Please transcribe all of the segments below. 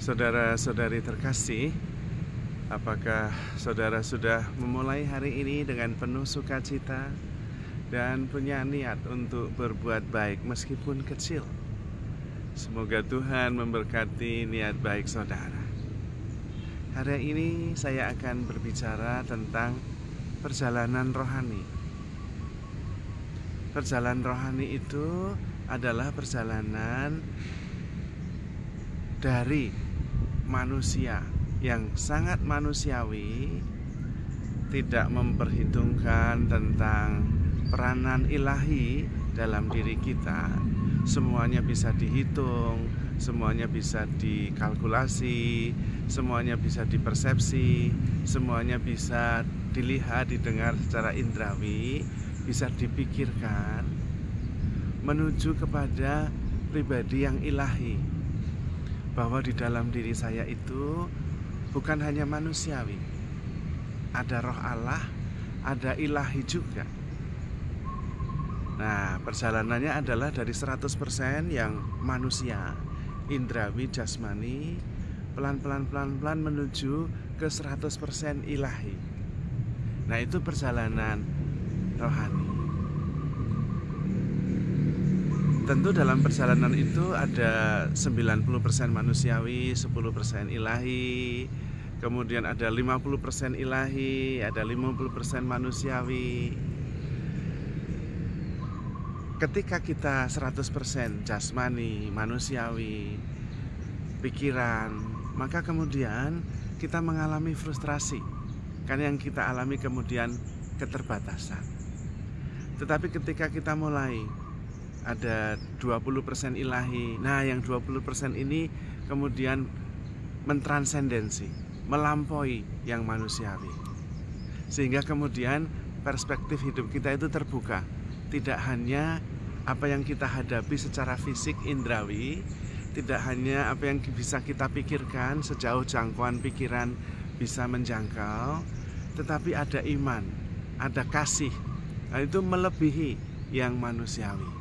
Saudara-saudari terkasih, apakah saudara sudah memulai hari ini dengan penuh sukacita dan punya niat untuk berbuat baik meskipun kecil? Semoga Tuhan memberkati niat baik saudara. Hari ini saya akan berbicara tentang perjalanan rohani. Perjalanan rohani itu adalah perjalanan dari manusia yang sangat manusiawi, tidak memperhitungkan tentang peranan ilahi dalam diri kita. Semuanya bisa dihitung, semuanya bisa dikalkulasi, semuanya bisa dipersepsi, semuanya bisa dilihat, didengar secara indrawi, bisa dipikirkan menuju kepada pribadi yang ilahi. Bahwa di dalam diri saya itu bukan hanya manusiawi, ada roh Allah, ada ilahi juga. Nah, perjalanannya adalah dari 100% yang manusia, indrawi, jasmani, pelan-pelan menuju ke 100% ilahi. Nah, itu perjalanan rohani. Tentu dalam perjalanan itu ada 90% manusiawi, 10% ilahi, kemudian ada 50% ilahi, ada 50% manusiawi. Ketika kita 100% jasmani, manusiawi, pikiran, maka kemudian kita mengalami frustrasi. Karena yang kita alami kemudian keterbatasan. Tetapi ketika kita mulai ada 20% ilahi. Nah, yang 20% ini kemudian mentransendensi, melampaui yang manusiawi. Sehingga kemudian perspektif hidup kita itu terbuka. Tidak hanya apa yang kita hadapi secara fisik indrawi, tidak hanya apa yang bisa kita pikirkan sejauh jangkauan pikiran bisa menjangkau, tetapi ada iman, ada kasih. Nah, itu melebihi yang manusiawi.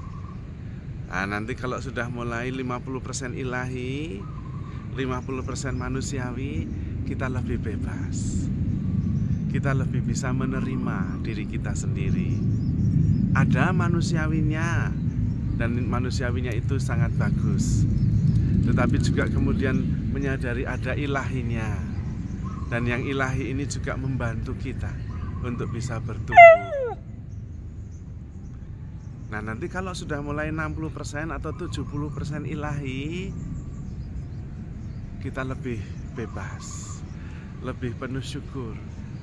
Nah, nanti kalau sudah mulai 50% ilahi, 50% manusiawi, kita lebih bebas. Kita lebih bisa menerima diri kita sendiri. Ada manusiawinya, dan manusiawinya itu sangat bagus. Tetapi juga kemudian menyadari ada ilahinya. Dan yang ilahi ini juga membantu kita untuk bisa bertumbuh. Nah, nanti kalau sudah mulai 60% atau 70% ilahi, kita lebih bebas, lebih penuh syukur,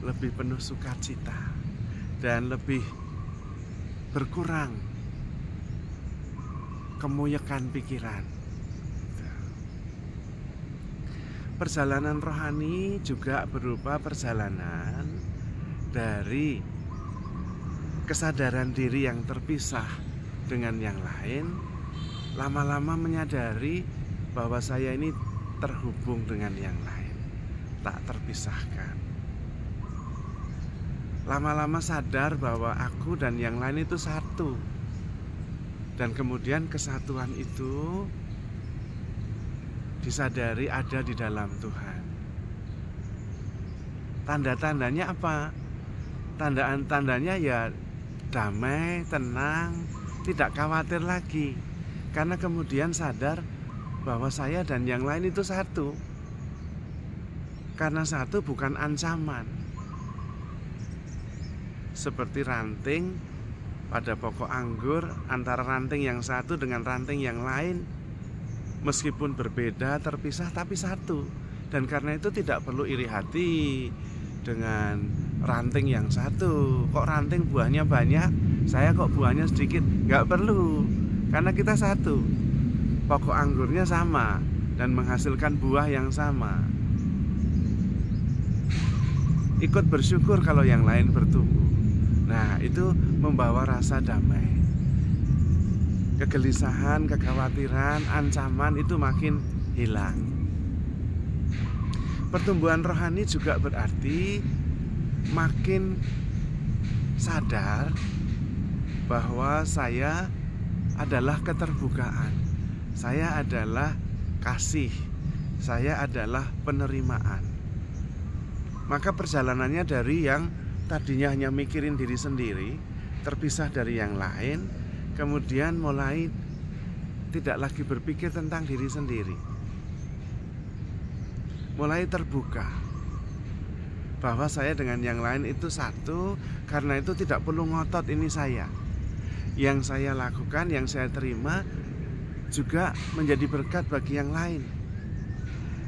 lebih penuh sukacita, dan lebih berkurang kemuyakan pikiran. Perjalanan rohani juga berupa perjalanan dari kesadaran diri yang terpisah dengan yang lain, lama-lama menyadari bahwa saya ini terhubung dengan yang lain, tak terpisahkan. Lama-lama sadar bahwa aku dan yang lain itu satu. Dan kemudian kesatuan itu disadari ada di dalam Tuhan. Tanda-tandanya apa? Tandanya ya damai, tenang, tidak khawatir lagi. Karena kemudian sadar bahwa saya dan yang lain itu satu. Karena satu bukan ancaman. Seperti ranting pada pokok anggur, antara ranting yang satu dengan ranting yang lain, meskipun berbeda, terpisah, tapi satu. Dan karena itu tidak perlu iri hati dengan ranting yang satu. Kok ranting buahnya banyak, saya kok buahnya sedikit? Nggak perlu, karena kita satu. Pokok anggurnya sama dan menghasilkan buah yang sama. Ikut bersyukur kalau yang lain bertumbuh. Nah, itu membawa rasa damai. Kegelisahan, kekhawatiran, ancaman itu makin hilang. Pertumbuhan rohani juga berarti makin sadar bahwa saya adalah keterbukaan, saya adalah kasih, saya adalah penerimaan. Maka perjalanannya dari yang tadinya hanya mikirin diri sendiri, terpisah dari yang lain, kemudian mulai tidak lagi berpikir tentang diri sendiri, mulai terbuka bahwa saya dengan yang lain itu satu. Karena itu tidak perlu ngotot ini saya. Yang saya lakukan, yang saya terima juga menjadi berkat bagi yang lain.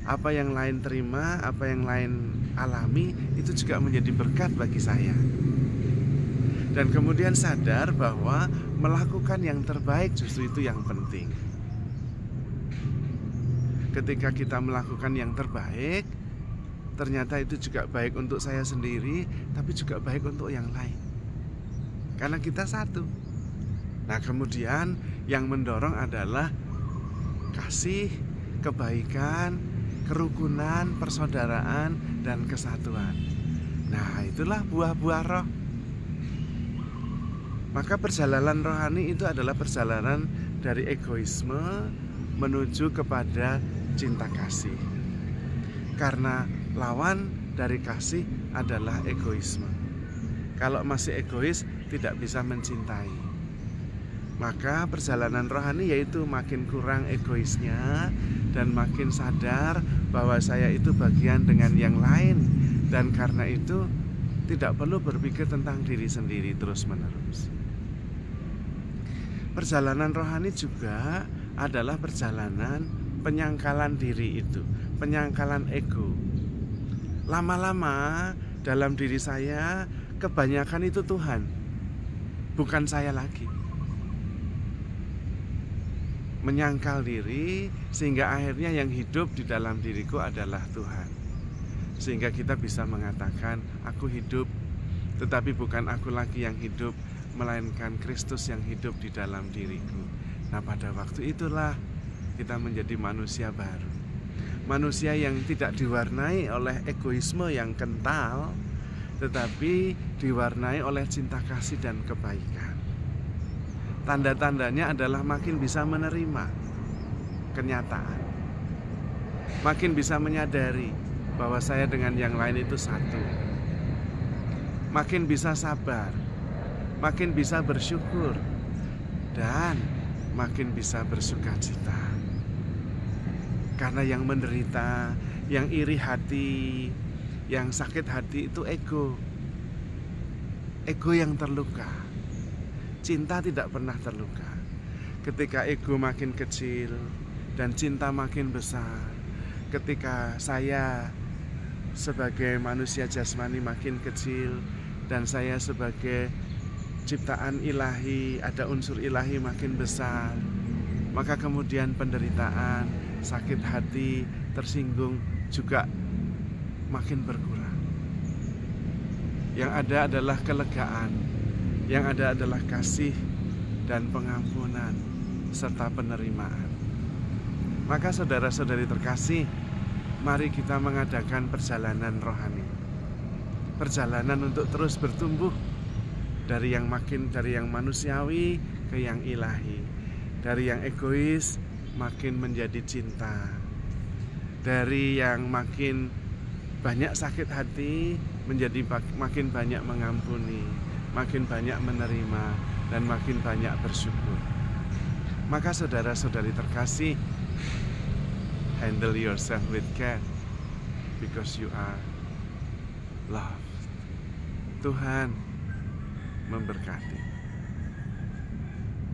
Apa yang lain terima, apa yang lain alami, itu juga menjadi berkat bagi saya. Dan kemudian sadar bahwa melakukan yang terbaik justru itu yang penting. Ketika kita melakukan yang terbaik, ternyata itu juga baik untuk saya sendiri, tapi juga baik untuk yang lain. Karena kita satu. Nah, kemudian yang mendorong adalah kasih, kebaikan, kerukunan, persaudaraan, dan kesatuan. Nah, itulah buah-buah roh. Maka perjalanan rohani itu adalah perjalanan dari egoisme menuju kepada cinta kasih. Karena lawan dari kasih adalah egoisme. Kalau masih egois, tidak bisa mencintai. Maka perjalanan rohani yaitu makin kurang egoisnya dan makin sadar bahwa saya itu bagian dengan yang lain. Dan karena itu tidak perlu berpikir tentang diri sendiri terus-menerus. Perjalanan rohani juga adalah perjalanan penyangkalan diri itu, penyangkalan ego. Lama-lama dalam diri saya kebanyakan itu Tuhan, bukan saya lagi. Menyangkal diri sehingga akhirnya yang hidup di dalam diriku adalah Tuhan. Sehingga kita bisa mengatakan, aku hidup, tetapi bukan aku lagi yang hidup, melainkan Kristus yang hidup di dalam diriku. Nah, pada waktu itulah kita menjadi manusia baru. Manusia yang tidak diwarnai oleh egoisme yang kental, tetapi diwarnai oleh cinta kasih dan kebaikan. Tanda-tandanya adalah makin bisa menerima kenyataan, makin bisa menyadari bahwa saya dengan yang lain itu satu, makin bisa sabar, makin bisa bersyukur, dan makin bisa bersukacita. Karena yang menderita, yang iri hati, yang sakit hati itu ego. Ego yang terluka. Cinta tidak pernah terluka. Ketika ego makin kecil dan cinta makin besar, ketika saya sebagai manusia jasmani makin kecil dan saya sebagai ciptaan ilahi, ada unsur ilahi makin besar, maka kemudian penderitaan, sakit hati, tersinggung juga makin berkurang. Yang ada adalah kelegaan, yang ada adalah kasih dan pengampunan serta penerimaan. Maka saudara-saudari terkasih, mari kita mengadakan perjalanan rohani, perjalanan untuk terus bertumbuh dari yang manusiawi ke yang ilahi, dari yang egois makin menjadi cinta, dari yang makin banyak sakit hati menjadi makin banyak mengampuni, makin banyak menerima, dan makin banyak bersyukur. Maka saudara-saudari terkasih, handle yourself with care because you are loved. Tuhan memberkati.